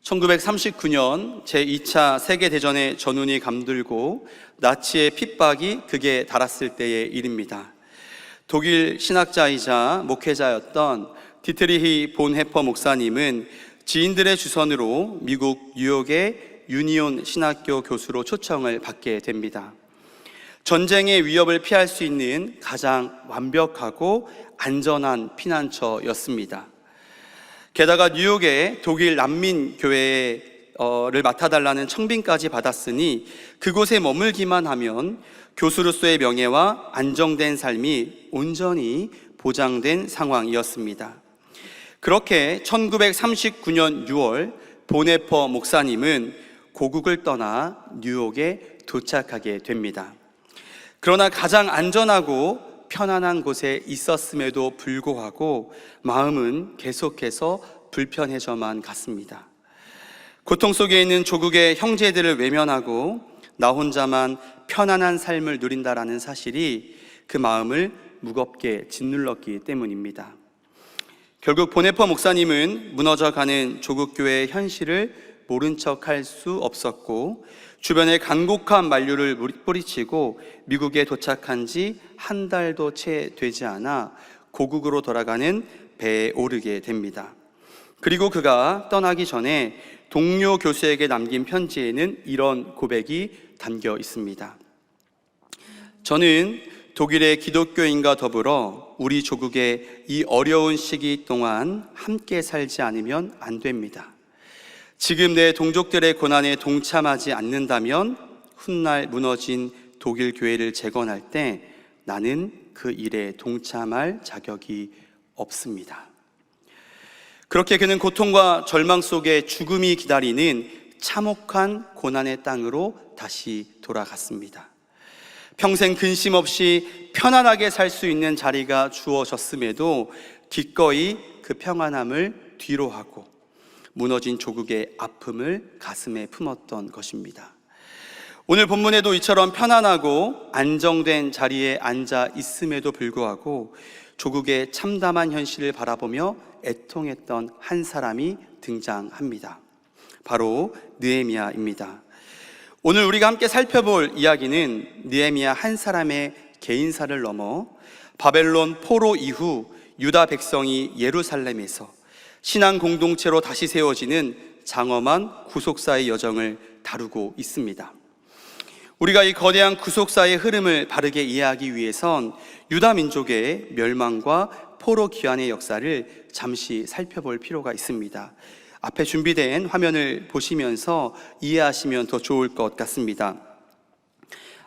1939년 제2차 세계대전의 전운이 감돌고 나치의 핍박이 극에 달했을 때의 일입니다. 독일 신학자이자 목회자였던 디트리히 본헤퍼 목사님은 지인들의 주선으로 미국 뉴욕의 유니온 신학교 교수로 초청을 받게 됩니다. 전쟁의 위협을 피할 수 있는 가장 완벽하고 안전한 피난처였습니다. 게다가 뉴욕의 독일 난민교회를 맡아달라는 청빙까지 받았으니 그곳에 머물기만 하면 교수로서의 명예와 안정된 삶이 온전히 보장된 상황이었습니다. 그렇게 1939년 6월 본헤퍼 목사님은 고국을 떠나 뉴욕에 도착하게 됩니다. 그러나 가장 안전하고 편안한 곳에 있었음에도 불구하고 마음은 계속해서 불편해져만 갔습니다. 고통 속에 있는 조국의 형제들을 외면하고 나 혼자만 편안한 삶을 누린다라는 사실이 그 마음을 무겁게 짓눌렀기 때문입니다. 결국 본헤퍼 목사님은 무너져가는 조국교회의 현실을 모른 척할 수 없었고 주변에 간곡한 만류를 뿌리치고 미국에 도착한 지 한 달도 채 되지 않아 고국으로 돌아가는 배에 오르게 됩니다. 그리고 그가 떠나기 전에 동료 교수에게 남긴 편지에는 이런 고백이 담겨 있습니다. 저는 독일의 기독교인과 더불어 우리 조국의 이 어려운 시기 동안 함께 살지 않으면 안 됩니다. 지금 내 동족들의 고난에 동참하지 않는다면 훗날 무너진 독일 교회를 재건할 때 나는 그 일에 동참할 자격이 없습니다. 그렇게 그는 고통과 절망 속에 죽음이 기다리는 참혹한 고난의 땅으로 다시 돌아갔습니다. 평생 근심 없이 편안하게 살 수 있는 자리가 주어졌음에도 기꺼이 그 평안함을 뒤로하고 무너진 조국의 아픔을 가슴에 품었던 것입니다. 오늘 본문에도 이처럼 편안하고 안정된 자리에 앉아 있음에도 불구하고 조국의 참담한 현실을 바라보며 애통했던 한 사람이 등장합니다. 바로 느헤미야입니다. 오늘 우리가 함께 살펴볼 이야기는 느헤미야 한 사람의 개인사를 넘어 바벨론 포로 이후 유다 백성이 예루살렘에서 신앙 공동체로 다시 세워지는 장엄한 구속사의 여정을 다루고 있습니다. 우리가 이 거대한 구속사의 흐름을 바르게 이해하기 위해선 유다 민족의 멸망과 포로 귀환의 역사를 잠시 살펴볼 필요가 있습니다. 앞에 준비된 화면을 보시면서 이해하시면 더 좋을 것 같습니다.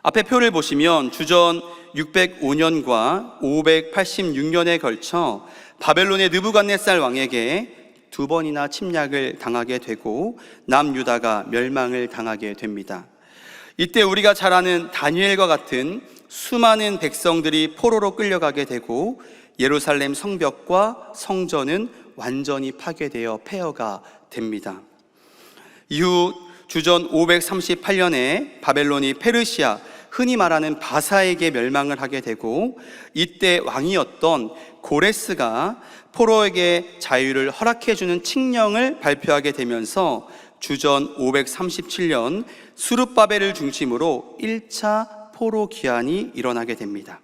앞에 표를 보시면 주전 605년과 586년에 걸쳐 바벨론의 느부갓네살 왕에게 두 번이나 침략을 당하게 되고 남유다가 멸망을 당하게 됩니다. 이때 우리가 잘 아는 다니엘과 같은 수많은 백성들이 포로로 끌려가게 되고 예루살렘 성벽과 성전은 완전히 파괴되어 폐허가 됩니다. 이후 주전 538년에 바벨론이 페르시아, 흔히 말하는 바사에게 멸망을 하게 되고 이때 왕이었던 고레스가 포로에게 자유를 허락해주는 칙령을 발표하게 되면서 주전 537년 수룹바벨을 중심으로 1차 포로 귀환이 일어나게 됩니다.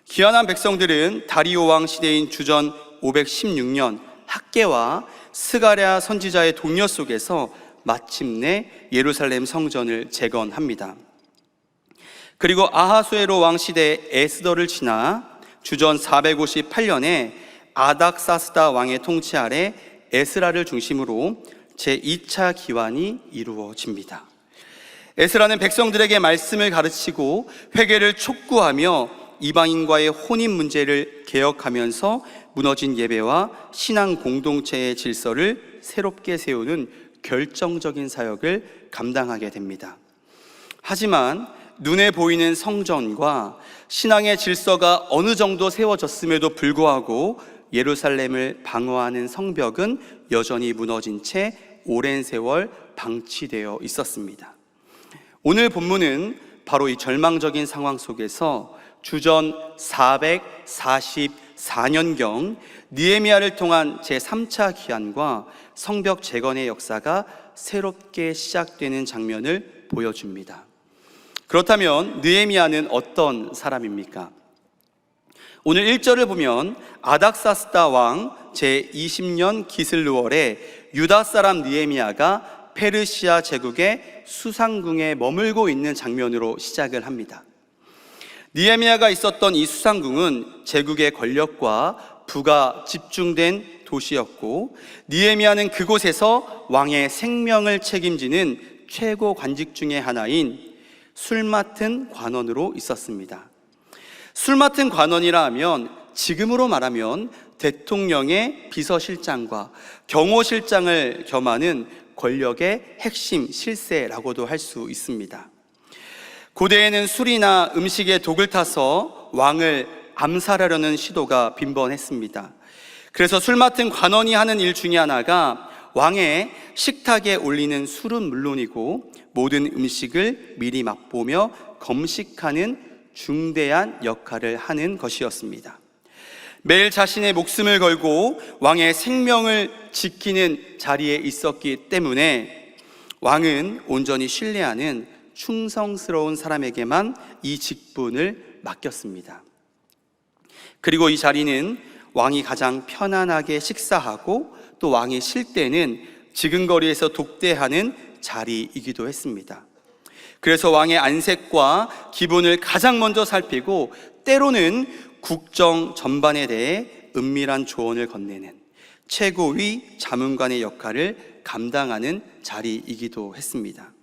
귀환한 백성들은 다리오 왕 시대인 주전 516년 학개와 스가랴 선지자의 동료 속에서 마침내 예루살렘 성전을 재건합니다. 그리고 아하수에로 왕 시대 에스더를 지나 주전 458년에 아닥사스다 왕의 통치 아래 에스라를 중심으로 제2차 기환이 이루어집니다. 에스라는 백성들에게 말씀을 가르치고 회개를 촉구하며 이방인과의 혼인 문제를 개혁하면서 무너진 예배와 신앙 공동체의 질서를 새롭게 세우는 결정적인 사역을 감당하게 됩니다. 하지만 눈에 보이는 성전과 신앙의 질서가 어느 정도 세워졌음에도 불구하고 예루살렘을 방어하는 성벽은 여전히 무너진 채 오랜 세월 방치되어 있었습니다. 오늘 본문은 바로 이 절망적인 상황 속에서 주전 444 4년경 느헤미야를 통한 제3차 기한과 성벽 재건의 역사가 새롭게 시작되는 장면을 보여줍니다. 그렇다면 느헤미야는 어떤 사람입니까? 오늘 1절을 보면 아닥사스다 왕 제20년 기슬루월에 유다 사람 느헤미야가 페르시아 제국의 수상궁에 머물고 있는 장면으로 시작을 합니다. 느헤미야가 있었던 이 수상궁은 제국의 권력과 부가 집중된 도시였고, 느헤미야는 그곳에서 왕의 생명을 책임지는 최고 관직 중의 하나인 술 맡은 관원으로 있었습니다. 술 맡은 관원이라 하면 지금으로 말하면 대통령의 비서실장과 경호실장을 겸하는 권력의 핵심 실세라고도 할 수 있습니다. 고대에는 술이나 음식에 독을 타서 왕을 암살하려는 시도가 빈번했습니다. 그래서 술 맡은 관원이 하는 일 중에 하나가 왕의 식탁에 올리는 술은 물론이고 모든 음식을 미리 맛보며 검식하는 중대한 역할을 하는 것이었습니다. 매일 자신의 목숨을 걸고 왕의 생명을 지키는 자리에 있었기 때문에 왕은 온전히 신뢰하는 충성스러운 사람에게만 이 직분을 맡겼습니다. 그리고 이 자리는 왕이 가장 편안하게 식사하고 또 왕이 쉴 때는 지근거리에서 독대하는 자리이기도 했습니다. 그래서 왕의 안색과 기분을 가장 먼저 살피고 때로는 국정 전반에 대해 은밀한 조언을 건네는 최고위 자문관의 역할을 감당하는 자리이기도 했습니다.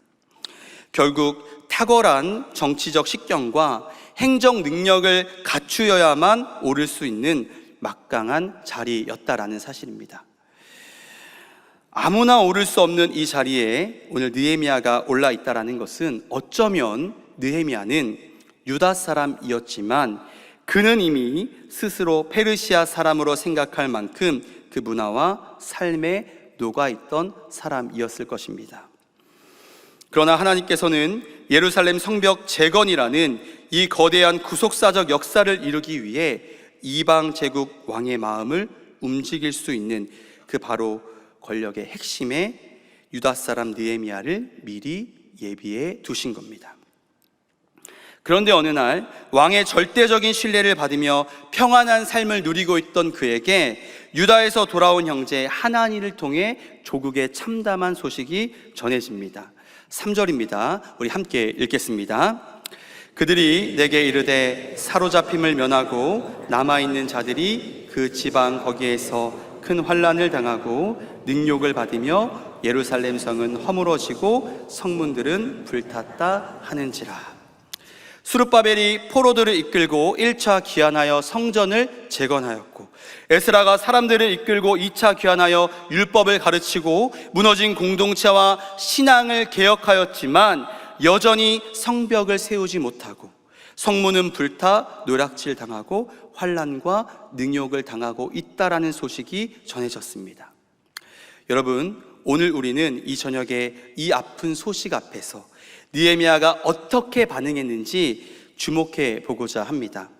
결국 탁월한 정치적 식견과 행정 능력을 갖추어야만 오를 수 있는 막강한 자리였다라는 사실입니다. 아무나 오를 수 없는 이 자리에 오늘 느헤미야가 올라 있다라는 것은 어쩌면 느헤미야는 유다 사람이었지만 그는 이미 스스로 페르시아 사람으로 생각할 만큼 그 문화와 삶에 녹아있던 사람이었을 것입니다. 그러나 하나님께서는 예루살렘 성벽 재건이라는 이 거대한 구속사적 역사를 이루기 위해 이방 제국 왕의 마음을 움직일 수 있는 그 바로 권력의 핵심에 유다 사람 느헤미야를 미리 예비해 두신 겁니다. 그런데 어느 날 왕의 절대적인 신뢰를 받으며 평안한 삶을 누리고 있던 그에게 유다에서 돌아온 형제 하나니를 통해 조국의 참담한 소식이 전해집니다. 3절입니다. 우리 함께 읽겠습니다. 그들이 내게 이르되 사로잡힘을 면하고 남아있는 자들이 그 지방 거기에서 큰 환난을 당하고 능욕을 받으며 예루살렘 성은 허물어지고 성문들은 불탔다 하는지라. 스룹바벨이 포로들을 이끌고 1차 귀환하여 성전을 재건하였고 에스라가 사람들을 이끌고 2차 귀환하여 율법을 가르치고 무너진 공동체와 신앙을 개혁하였지만 여전히 성벽을 세우지 못하고 성문은 불타 노략질 당하고 환난과 능욕을 당하고 있다라는 소식이 전해졌습니다. 여러분, 오늘 우리는 이 저녁에 이 아픈 소식 앞에서 느헤미야가 어떻게 반응했는지 주목해 보고자 합니다.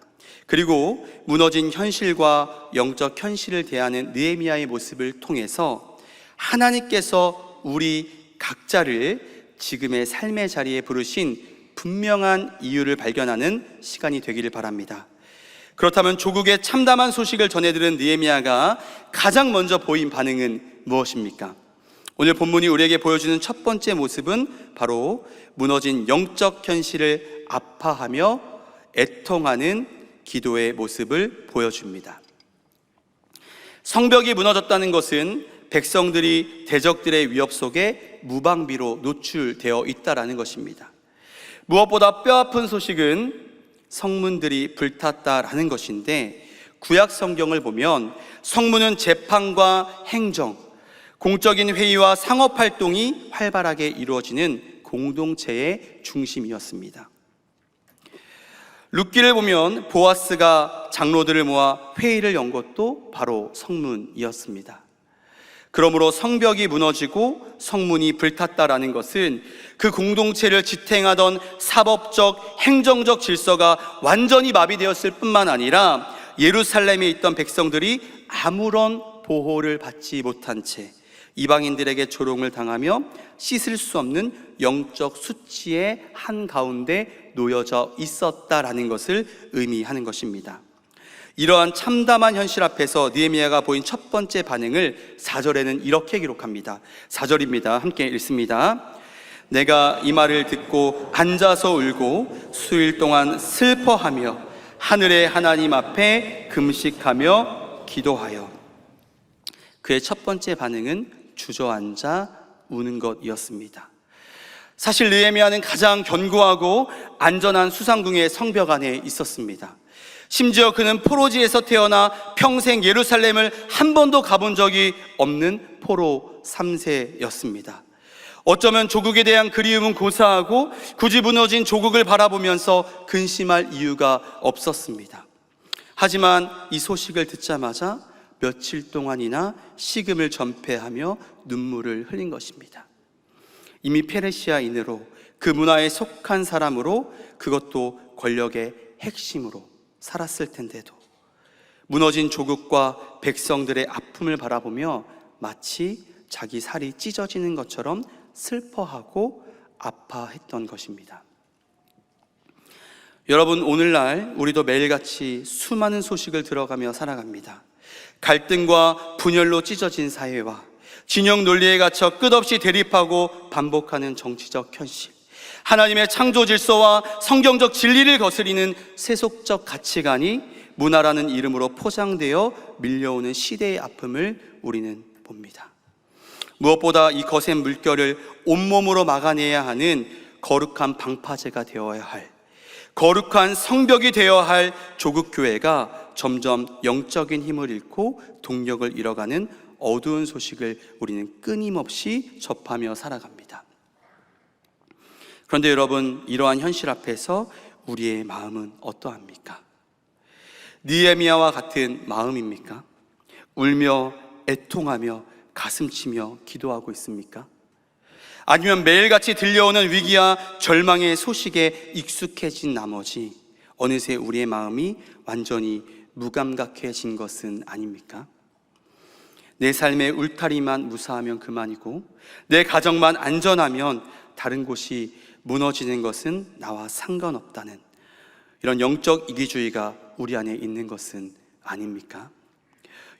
그리고 무너진 현실과 영적 현실을 대하는 느헤미야의 모습을 통해서 하나님께서 우리 각자를 지금의 삶의 자리에 부르신 분명한 이유를 발견하는 시간이 되기를 바랍니다. 그렇다면 조국의 참담한 소식을 전해들은 느헤미야가 가장 먼저 보인 반응은 무엇입니까? 오늘 본문이 우리에게 보여주는 첫 번째 모습은 바로 무너진 영적 현실을 아파하며 애통하는 기도의 모습을 보여줍니다. 성벽이 무너졌다는 것은 백성들이 대적들의 위협 속에 무방비로 노출되어 있다는 것입니다. 무엇보다 뼈아픈 소식은 성문들이 불탔다라는 것인데, 구약 성경을 보면 성문은 재판과 행정, 공적인 회의와 상업 활동이 활발하게 이루어지는 공동체의 중심이었습니다. 룻기를 보면 보아스가 장로들을 모아 회의를 연 것도 바로 성문이었습니다. 그러므로 성벽이 무너지고 성문이 불탔다라는 것은 그 공동체를 지탱하던 사법적, 행정적 질서가 완전히 마비되었을 뿐만 아니라 예루살렘에 있던 백성들이 아무런 보호를 받지 못한 채 이방인들에게 조롱을 당하며 씻을 수 없는 영적 수치의 한가운데 놓여져 있었다라는 것을 의미하는 것입니다. 이러한 참담한 현실 앞에서 느헤미야가 보인 첫 번째 반응을 4절에는 이렇게 기록합니다. 4절입니다. 함께 읽습니다. 내가 이 말을 듣고 앉아서 울고 수일 동안 슬퍼하며 하늘의 하나님 앞에 금식하며 기도하여. 그의 첫 번째 반응은 주저앉아 우는 것이었습니다. 사실 느헤미야는 가장 견고하고 안전한 수상궁의 성벽 안에 있었습니다. 심지어 그는 포로지에서 태어나 평생 예루살렘을 한 번도 가본 적이 없는 포로 3세였습니다. 어쩌면 조국에 대한 그리움은 고사하고 굳이 무너진 조국을 바라보면서 근심할 이유가 없었습니다. 하지만 이 소식을 듣자마자 며칠 동안이나 식음을 전폐하며 눈물을 흘린 것입니다. 이미 페르시아인으로 그 문화에 속한 사람으로, 그것도 권력의 핵심으로 살았을 텐데도 무너진 조국과 백성들의 아픔을 바라보며 마치 자기 살이 찢어지는 것처럼 슬퍼하고 아파했던 것입니다. 여러분, 오늘날 우리도 매일같이 수많은 소식을 들어가며 살아갑니다. 갈등과 분열로 찢어진 사회와 진영 논리에 갇혀 끝없이 대립하고 반복하는 정치적 현실, 하나님의 창조 질서와 성경적 진리를 거스리는 세속적 가치관이 문화라는 이름으로 포장되어 밀려오는 시대의 아픔을 우리는 봅니다. 무엇보다 이 거센 물결을 온몸으로 막아내야 하는 거룩한 방파제가 되어야 할, 거룩한 성벽이 되어야 할 조국 교회가 점점 영적인 힘을 잃고 동력을 잃어가는 어두운 소식을 우리는 끊임없이 접하며 살아갑니다. 그런데 여러분, 이러한 현실 앞에서 우리의 마음은 어떠합니까? 느헤미야와 같은 마음입니까? 울며 애통하며 가슴치며 기도하고 있습니까? 아니면 매일같이 들려오는 위기와 절망의 소식에 익숙해진 나머지 어느새 우리의 마음이 완전히 무감각해진 것은 아닙니까? 내 삶의 울타리만 무사하면 그만이고 내 가정만 안전하면 다른 곳이 무너지는 것은 나와 상관없다는 이런 영적 이기주의가 우리 안에 있는 것은 아닙니까?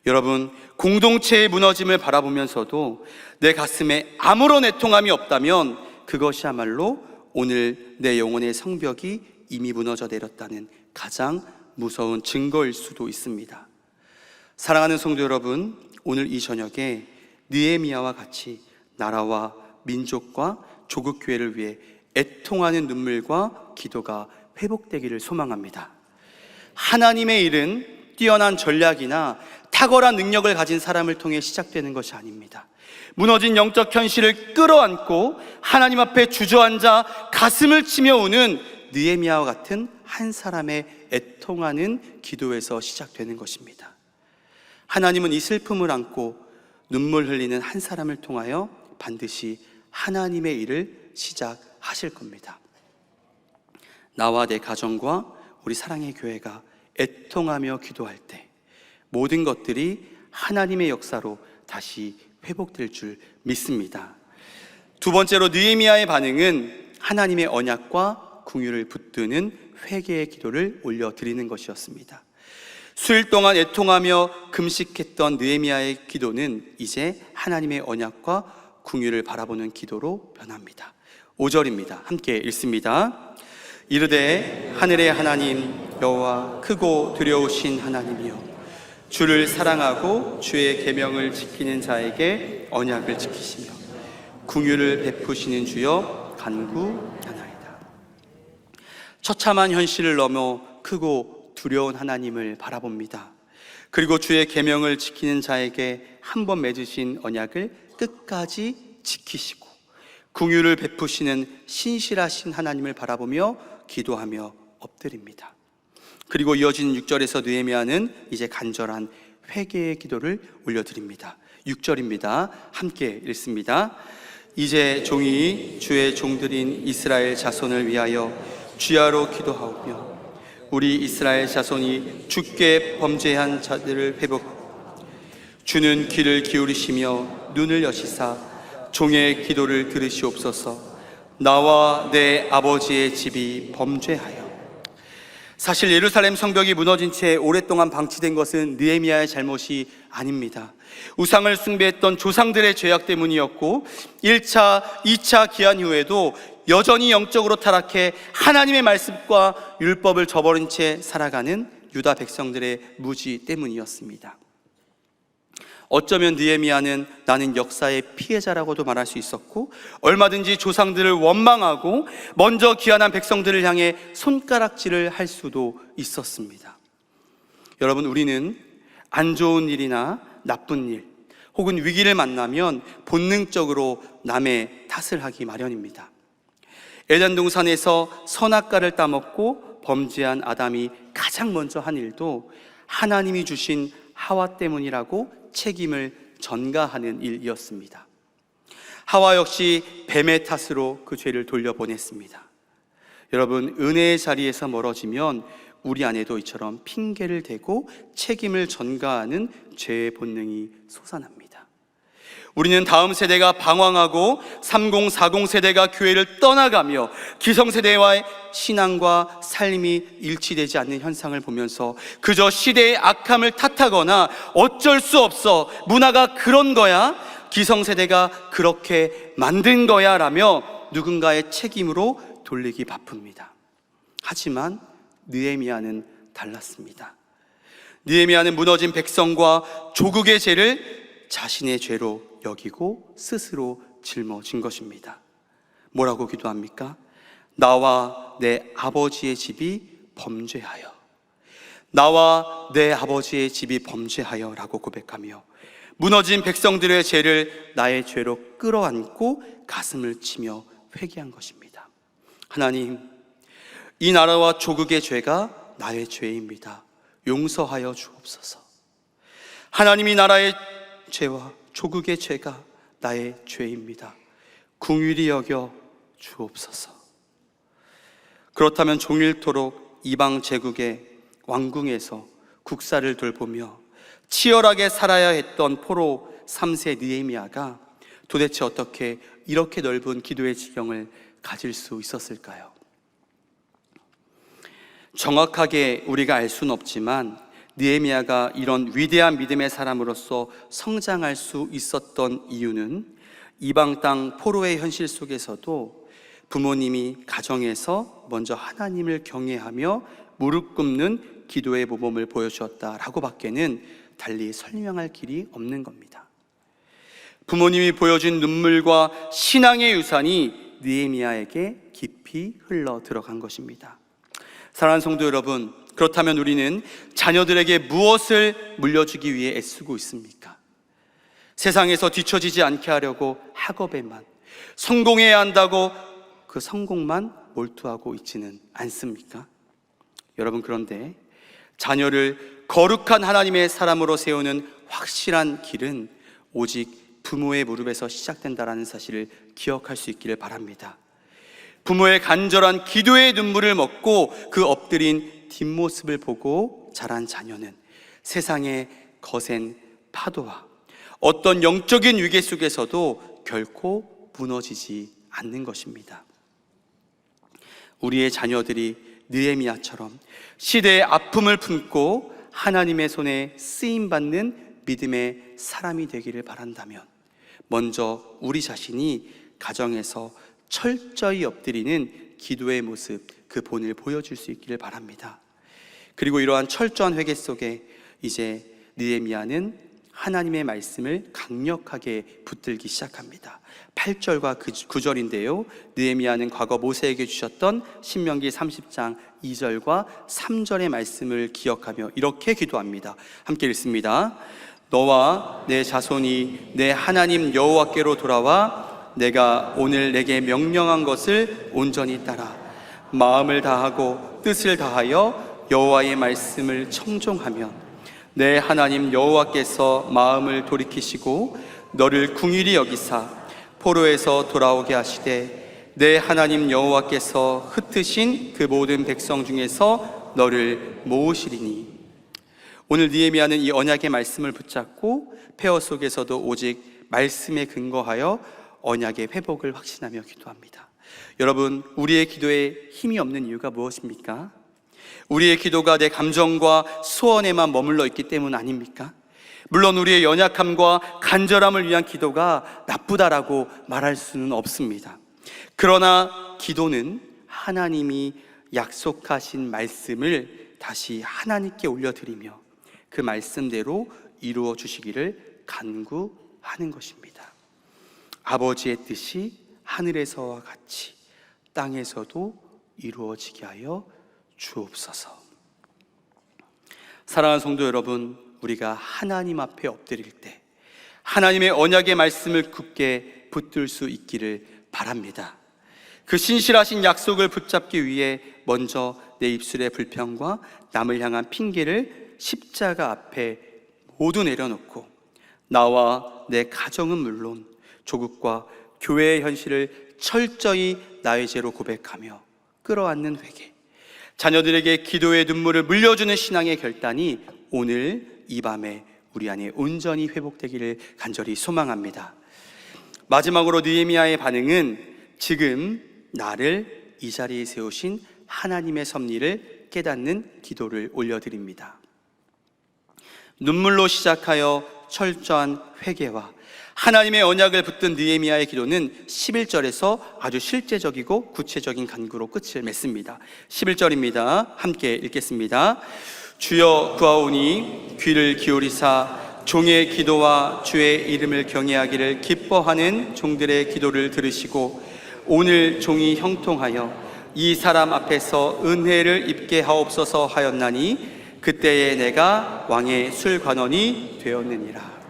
여러분, 공동체의 무너짐을 바라보면서도 내 가슴에 아무런 애통함이 없다면 그것이야말로 오늘 내 영혼의 성벽이 이미 무너져 내렸다는 가장 무서운 증거일 수도 있습니다. 사랑하는 성도 여러분, 오늘 이 저녁에 느헤미야와 같이 나라와 민족과 조국교회를 위해 애통하는 눈물과 기도가 회복되기를 소망합니다. 하나님의 일은 뛰어난 전략이나 탁월한 능력을 가진 사람을 통해 시작되는 것이 아닙니다. 무너진 영적 현실을 끌어안고 하나님 앞에 주저앉아 가슴을 치며 우는 느헤미야와 같은 한 사람의 애통하는 기도에서 시작되는 것입니다. 하나님은 이 슬픔을 안고 눈물 흘리는 한 사람을 통하여 반드시 하나님의 일을 시작하실 겁니다. 나와 내 가정과 우리 사랑의 교회가 애통하며 기도할 때 모든 것들이 하나님의 역사로 다시 회복될 줄 믿습니다. 두 번째로 느헤미야의 반응은 하나님의 언약과 긍휼을 붙드는 회개의 기도를 올려드리는 것이었습니다. 수일 동안 애통하며 금식했던 느헤미야의 기도는 이제 하나님의 언약과 긍휼을 바라보는 기도로 변합니다. 5절입니다. 함께 읽습니다. 이르되 하늘의 하나님 여호와 크고 두려우신 하나님이여, 주를 사랑하고 주의 계명을 지키는 자에게 언약을 지키시며 긍휼을 베푸시는 주여 간구하나이다. 처참한 현실을 넘어 크고 두려운 하나님을 바라봅니다. 그리고 주의 계명을 지키는 자에게 한 번 맺으신 언약을 끝까지 지키시고 긍휼을 베푸시는 신실하신 하나님을 바라보며 기도하며 엎드립니다. 그리고 이어진 6절에서 느헤미야는 이제 간절한 회개의 기도를 올려드립니다. 6절입니다. 함께 읽습니다. 이제 종이 주의 종들인 이스라엘 자손을 위하여 주야로 기도하오며 우리 이스라엘 자손이 주께 범죄한 자들을 주는 귀를 기울이시며 눈을 여시사 종의 기도를 들으시옵소서. 나와 내 아버지의 집이 범죄하여. 사실 예루살렘 성벽이 무너진 채 오랫동안 방치된 것은 느헤미야의 잘못이 아닙니다. 우상을 숭배했던 조상들의 죄악 때문이었고 1차, 2차 기한 후에도 여전히 영적으로 타락해 하나님의 말씀과 율법을 저버린 채 살아가는 유다 백성들의 무지 때문이었습니다. 어쩌면 느헤미야는 나는 역사의 피해자라고도 말할 수 있었고, 얼마든지 조상들을 원망하고 먼저 귀환한 백성들을 향해 손가락질을 할 수도 있었습니다. 여러분, 우리는 안 좋은 일이나 나쁜 일 혹은 위기를 만나면 본능적으로 남의 탓을 하기 마련입니다. 에덴 동산에서 선악과를 따먹고 범죄한 아담이 가장 먼저 한 일도 하나님이 주신 하와 때문이라고 책임을 전가하는 일이었습니다. 하와 역시 뱀의 탓으로 그 죄를 돌려보냈습니다. 여러분, 은혜의 자리에서 멀어지면 우리 안에도 이처럼 핑계를 대고 책임을 전가하는 죄의 본능이 솟아납니다. 우리는 다음 세대가 방황하고 30, 40 세대가 교회를 떠나가며 기성세대와의 신앙과 삶이 일치되지 않는 현상을 보면서 그저 시대의 악함을 탓하거나 어쩔 수 없어, 문화가 그런 거야, 기성세대가 그렇게 만든 거야 라며 누군가의 책임으로 돌리기 바쁩니다. 하지만 느헤미야는 달랐습니다. 느헤미야는 무너진 백성과 조국의 죄를 자신의 죄로 여기고 스스로 짊어진 것입니다. 뭐라고 기도합니까? 나와 내 아버지의 집이 범죄하여, 나와 내 아버지의 집이 범죄하여 라고 고백하며 무너진 백성들의 죄를 나의 죄로 끌어안고 가슴을 치며 회개한 것입니다. 하나님, 이 나라와 조국의 죄가 나의 죄입니다. 용서하여 주옵소서. 하나님, 이 나라의 죄와 조국의 죄가 나의 죄입니다. 긍휼히 여겨 주옵소서. 그렇다면 종일토록 이방 제국의 왕궁에서 국사를 돌보며 치열하게 살아야 했던 포로 3세 느헤미야가 도대체 어떻게 이렇게 넓은 기도의 지경을 가질 수 있었을까요? 정확하게 우리가 알 수는 없지만 느헤미야가 이런 위대한 믿음의 사람으로서 성장할 수 있었던 이유는 이방 땅 포로의 현실 속에서도 부모님이 가정에서 먼저 하나님을 경외하며 무릎 꿇는 기도의 모범을 보여주었다라고 밖에는 달리 설명할 길이 없는 겁니다. 부모님이 보여준 눈물과 신앙의 유산이 느헤미야에게 깊이 흘러 들어간 것입니다. 사랑하는 성도 여러분, 그렇다면 우리는 자녀들에게 무엇을 물려주기 위해 애쓰고 있습니까? 세상에서 뒤처지지 않게 하려고 학업에만, 성공해야 한다고 그 성공만 몰두하고 있지는 않습니까? 여러분, 그런데 자녀를 거룩한 하나님의 사람으로 세우는 확실한 길은 오직 부모의 무릎에서 시작된다는 사실을 기억할 수 있기를 바랍니다. 부모의 간절한 기도의 눈물을 먹고 그 엎드린 뒷모습을 보고 자란 자녀는 세상의 거센 파도와 어떤 영적인 위기 속에서도 결코 무너지지 않는 것입니다. 우리의 자녀들이 느헤미야처럼 시대의 아픔을 품고 하나님의 손에 쓰임받는 믿음의 사람이 되기를 바란다면 먼저 우리 자신이 가정에서 철저히 엎드리는 기도의 모습, 그 본을 보여줄 수 있기를 바랍니다. 그리고 이러한 철저한 회개 속에 이제 느헤미야는 하나님의 말씀을 강력하게 붙들기 시작합니다. 8절과 9절인데요 느헤미야는 과거 모세에게 주셨던 신명기 30장 2절과 3절의 말씀을 기억하며 이렇게 기도합니다. 함께 읽습니다. 너와 내 자손이 내 하나님 여호와께로 돌아와 내가 오늘 내게 명령한 것을 온전히 따라 마음을 다하고 뜻을 다하여 여호와의 말씀을 청종하면 내 하나님 여호와께서 마음을 돌이키시고 너를 긍휼히 여기사 포로에서 돌아오게 하시되 내 하나님 여호와께서 흩으신 그 모든 백성 중에서 너를 모으시리니. 오늘 느헤미야는 이 언약의 말씀을 붙잡고 폐허 속에서도 오직 말씀에 근거하여 언약의 회복을 확신하며 기도합니다. 여러분, 우리의 기도에 힘이 없는 이유가 무엇입니까? 우리의 기도가 내 감정과 소원에만 머물러 있기 때문 아닙니까? 물론 우리의 연약함과 간절함을 위한 기도가 나쁘다라고 말할 수는 없습니다. 그러나 기도는 하나님이 약속하신 말씀을 다시 하나님께 올려드리며 그 말씀대로 이루어 주시기를 간구하는 것입니다. 아버지의 뜻이 하늘에서와 같이 땅에서도 이루어지게 하여 주옵소서. 사랑하는 성도 여러분, 우리가 하나님 앞에 엎드릴 때 하나님의 언약의 말씀을 굳게 붙들 수 있기를 바랍니다. 그 신실하신 약속을 붙잡기 위해 먼저 내 입술의 불평과 남을 향한 핑계를 십자가 앞에 모두 내려놓고 나와 내 가정은 물론 조국과 교회의 현실을 철저히 나의 죄로 고백하며 끌어안는 회개, 자녀들에게 기도의 눈물을 물려주는 신앙의 결단이 오늘 이 밤에 우리 안에 온전히 회복되기를 간절히 소망합니다. 마지막으로 느헤미야의 반응은 지금 나를 이 자리에 세우신 하나님의 섭리를 깨닫는 기도를 올려드립니다. 눈물로 시작하여 철저한 회개와 하나님의 언약을 붙든 느헤미야의 기도는 11절에서 아주 실제적이고 구체적인 간구로 끝을 맺습니다. 11절입니다. 함께 읽겠습니다. 주여 구하오니 귀를 기울이사 종의 기도와 주의 이름을 경외하기를 기뻐하는 종들의 기도를 들으시고 오늘 종이 형통하여 이 사람 앞에서 은혜를 입게 하옵소서 하였나니 그때에 내가 왕의 술관원이 되었느니라.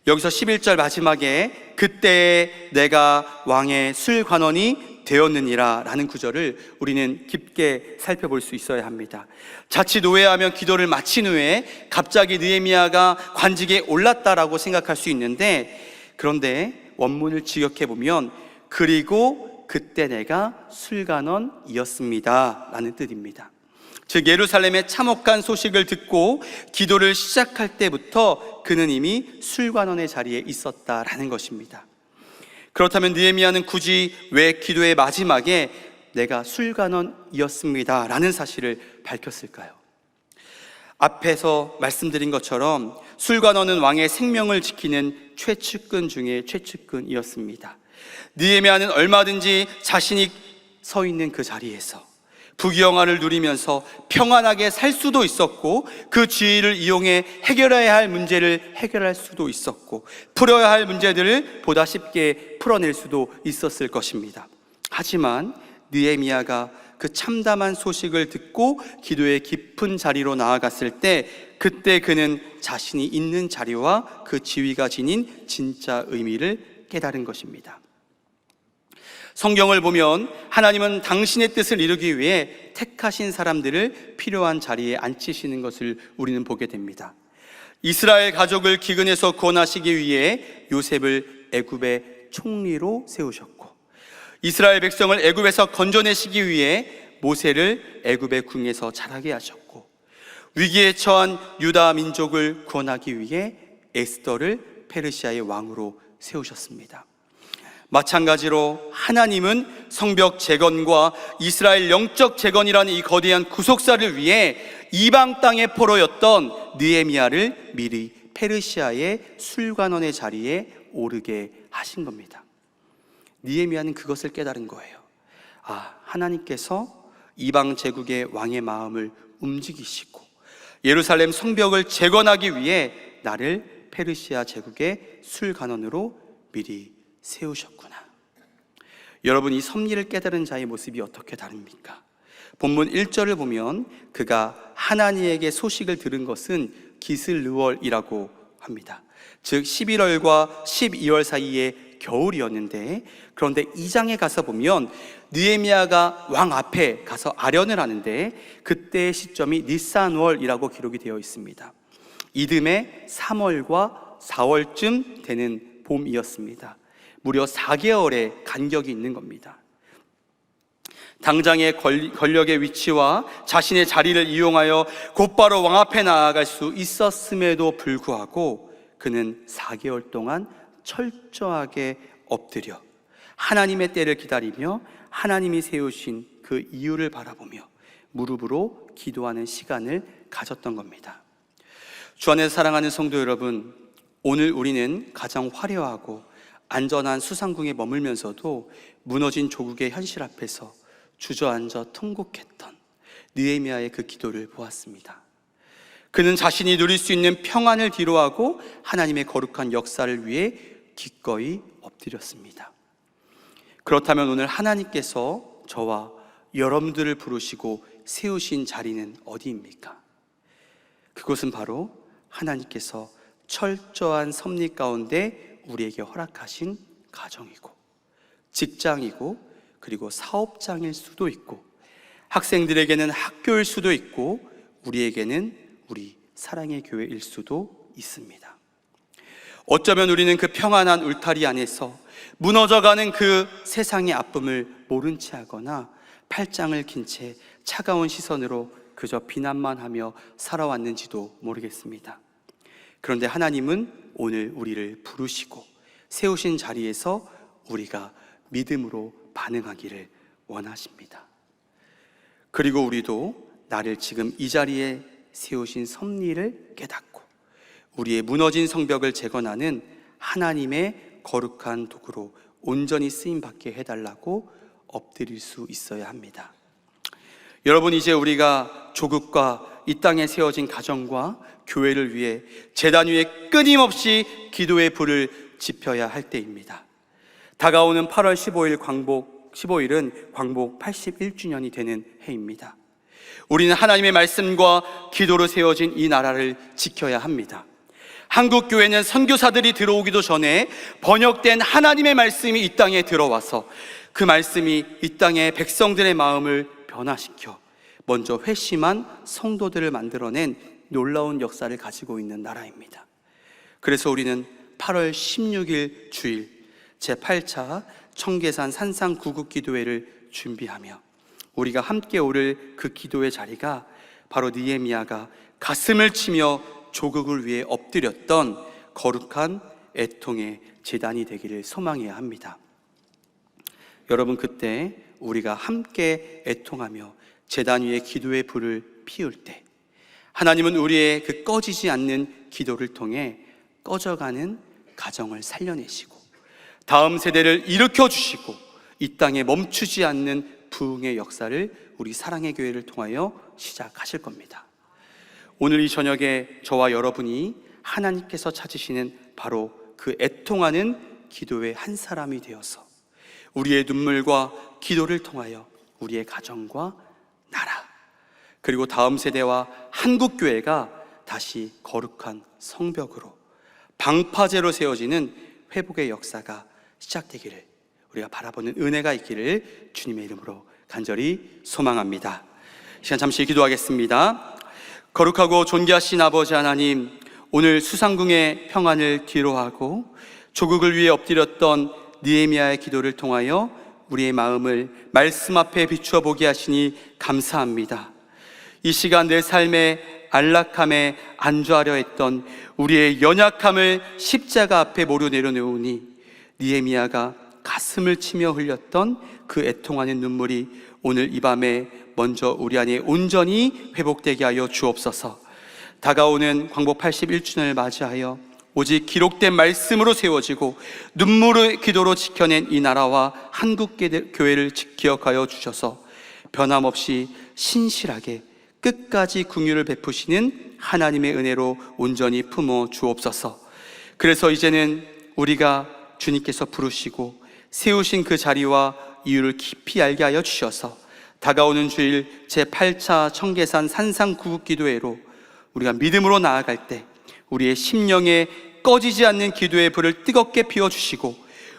여기서 11절 마지막에 그때에 내가 왕의 술관원이 되었느니라 라는 구절을 우리는 깊게 살펴볼 수 있어야 합니다. 자칫 오해하면 기도를 마친 후에 갑자기 느헤미야가 관직에 올랐다라고 생각할 수 있는데, 그런데 원문을 직역해 보면 그리고 그때 내가 술관원이었습니다 라는 뜻입니다. 즉 예루살렘의 참혹한 소식을 듣고 기도를 시작할 때부터 그는 이미 술관원의 자리에 있었다라는 것입니다. 그렇다면 느헤미야는 굳이 왜 기도의 마지막에 내가 술관원이었습니다 라는 사실을 밝혔을까요? 앞에서 말씀드린 것처럼 술관원은 왕의 생명을 지키는 최측근 중에 최측근이었습니다. 느헤미야는 얼마든지 자신이 서 있는 그 자리에서 부귀영화를 누리면서 평안하게 살 수도 있었고 그 지위를 이용해 해결해야 할 문제를 해결할 수도 있었고 풀어야 할 문제들을 보다 쉽게 풀어낼 수도 있었을 것입니다. 하지만 느헤미야가 그 참담한 소식을 듣고 기도의 깊은 자리로 나아갔을 때 그때 그는 자신이 있는 자리와 그 지위가 지닌 진짜 의미를 깨달은 것입니다. 성경을 보면 하나님은 당신의 뜻을 이루기 위해 택하신 사람들을 필요한 자리에 앉히시는 것을 우리는 보게 됩니다. 이스라엘 가족을 기근에서 구원하시기 위해 요셉을 애굽의 총리로 세우셨고, 이스라엘 백성을 애굽에서 건져내시기 위해 모세를 애굽의 궁에서 자라게 하셨고, 위기에 처한 유다 민족을 구원하기 위해 에스더를 페르시아의 왕으로 세우셨습니다. 마찬가지로 하나님은 성벽 재건과 이스라엘 영적 재건이라는 이 거대한 구속사를 위해 이방 땅의 포로였던 느헤미야를 미리 페르시아의 술관원의 자리에 오르게 하신 겁니다. 느헤미야는 그것을 깨달은 거예요. 하나님께서 이방 제국의 왕의 마음을 움직이시고 예루살렘 성벽을 재건하기 위해 나를 페르시아 제국의 술관원으로 미리 세우셨구나. 여러분, 이 섭리를 깨달은 자의 모습이 어떻게 다릅니까? 본문 1절을 보면 그가 하나님에게 소식을 들은 것은 기슬르월이라고 합니다. 즉 11월과 12월 사이에 겨울이었는데, 그런데 2장에 가서 보면 느헤미야가 왕 앞에 가서 아련을 하는데 그때의 시점이 니산월이라고 기록이 되어 있습니다. 이듬해 3월과 4월쯤 되는 봄이었습니다. 무려 4개월의 간격이 있는 겁니다. 당장의 권력의 위치와 자신의 자리를 이용하여 곧바로 왕 앞에 나아갈 수 있었음에도 불구하고 그는 4개월 동안 철저하게 엎드려 하나님의 때를 기다리며 하나님이 세우신 그 이유를 바라보며 무릎으로 기도하는 시간을 가졌던 겁니다. 주 안에서 사랑하는 성도 여러분, 오늘 우리는 가장 화려하고 안전한 수상궁에 머물면서도 무너진 조국의 현실 앞에서 주저앉아 통곡했던 느헤미야의 그 기도를 보았습니다. 그는 자신이 누릴 수 있는 평안을 뒤로하고 하나님의 거룩한 역사를 위해 기꺼이 엎드렸습니다. 그렇다면 오늘 하나님께서 저와 여러분들을 부르시고 세우신 자리는 어디입니까? 그것은 바로 하나님께서 철저한 섭리 가운데 우리에게 허락하신 가정이고 직장이고 그리고 사업장일 수도 있고 학생들에게는 학교일 수도 있고 우리에게는 우리 사랑의 교회일 수도 있습니다. 어쩌면 우리는 그 평안한 울타리 안에서 무너져가는 그 세상의 아픔을 모른 채 하거나 팔짱을 낀 채 차가운 시선으로 그저 비난만 하며 살아왔는지도 모르겠습니다. 그런데 하나님은 오늘 우리를 부르시고 세우신 자리에서 우리가 믿음으로 반응하기를 원하십니다. 그리고 우리도 나를 지금 이 자리에 세우신 섭리를 깨닫고 우리의 무너진 성벽을 재건하는 하나님의 거룩한 도구로 온전히 쓰임받게 해달라고 엎드릴 수 있어야 합니다. 여러분, 이제 우리가 조국과 이 땅에 세워진 가정과 교회를 위해 제단 위에 끊임없이 기도의 불을 지펴야 할 때입니다. 다가오는 8월 15일은 광복 81주년이 되는 해입니다. 우리는 하나님의 말씀과 기도로 세워진 이 나라를 지켜야 합니다. 한국교회는 선교사들이 들어오기도 전에 번역된 하나님의 말씀이 이 땅에 들어와서 그 말씀이 이 땅의 백성들의 마음을 변화시켜 먼저 회심한 성도들을 만들어낸 놀라운 역사를 가지고 있는 나라입니다. 그래서 우리는 8월 16일 주일 제8차 청계산 산상구국기도회를 준비하며 우리가 함께 오를 그 기도의 자리가 바로 느헤미야가 가슴을 치며 조국을 위해 엎드렸던 거룩한 애통의 제단이 되기를 소망해야 합니다. 여러분, 그때 우리가 함께 애통하며 제단 위에 기도의 불을 피울 때 하나님은 우리의 그 꺼지지 않는 기도를 통해 꺼져가는 가정을 살려내시고 다음 세대를 일으켜 주시고 이 땅에 멈추지 않는 부흥의 역사를 우리 사랑의 교회를 통하여 시작하실 겁니다. 오늘 이 저녁에 저와 여러분이 하나님께서 찾으시는 바로 그 애통하는 기도의 한 사람이 되어서 우리의 눈물과 기도를 통하여 우리의 가정과 나라 그리고 다음 세대와 한국교회가 다시 거룩한 성벽으로 방파제로 세워지는 회복의 역사가 시작되기를 우리가 바라보는 은혜가 있기를 주님의 이름으로 간절히 소망합니다. 시간 잠시 기도하겠습니다. 거룩하고 존귀하신 아버지 하나님, 오늘 수상궁의 평안을 뒤로하고 조국을 위해 엎드렸던 느헤미야의 기도를 통하여 우리의 마음을 말씀 앞에 비추어 보게 하시니 감사합니다. 이 시간 내 삶의 안락함에 안주하려 했던 우리의 연약함을 십자가 앞에 모려 내려놓으니 느헤미야가 가슴을 치며 흘렸던 그 애통하는 눈물이 오늘 이 밤에 먼저 우리 안에 온전히 회복되게 하여 주옵소서. 다가오는 광복 81주년을 맞이하여 오직 기록된 말씀으로 세워지고 눈물의 기도로 지켜낸 이 나라와 한국교회를 기억하여 주셔서 변함없이 신실하게 끝까지 긍휼을 베푸시는 하나님의 은혜로 온전히 품어 주옵소서. 그래서 이제는 우리가 주님께서 부르시고 세우신 그 자리와 이유를 깊이 알게 하여 주셔서 다가오는 주일 제8차 청계산 산상구국기도회로 우리가 믿음으로 나아갈 때 우리의 심령에 꺼지지 않는 기도의 불을 뜨겁게 피워주시고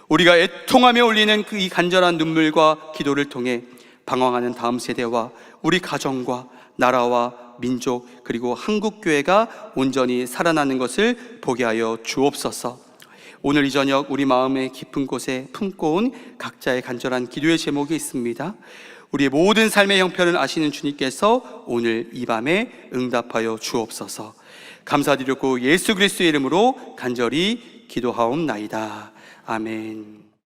우리가 애통하며 올리는 그 이 간절한 눈물과 기도를 통해 방황하는 다음 세대와 우리 가정과 나라와 민족 그리고 한국교회가 온전히 살아나는 것을 보게 하여 주옵소서. 오늘 이 저녁 우리 마음의 깊은 곳에 품고 온 각자의 간절한 기도의 제목이 있습니다. 우리의 모든 삶의 형편을 아시는 주님께서 오늘 이 밤에 응답하여 주옵소서. 감사드렸고 예수 그리스도의 이름으로 간절히 기도하옵나이다. 아멘.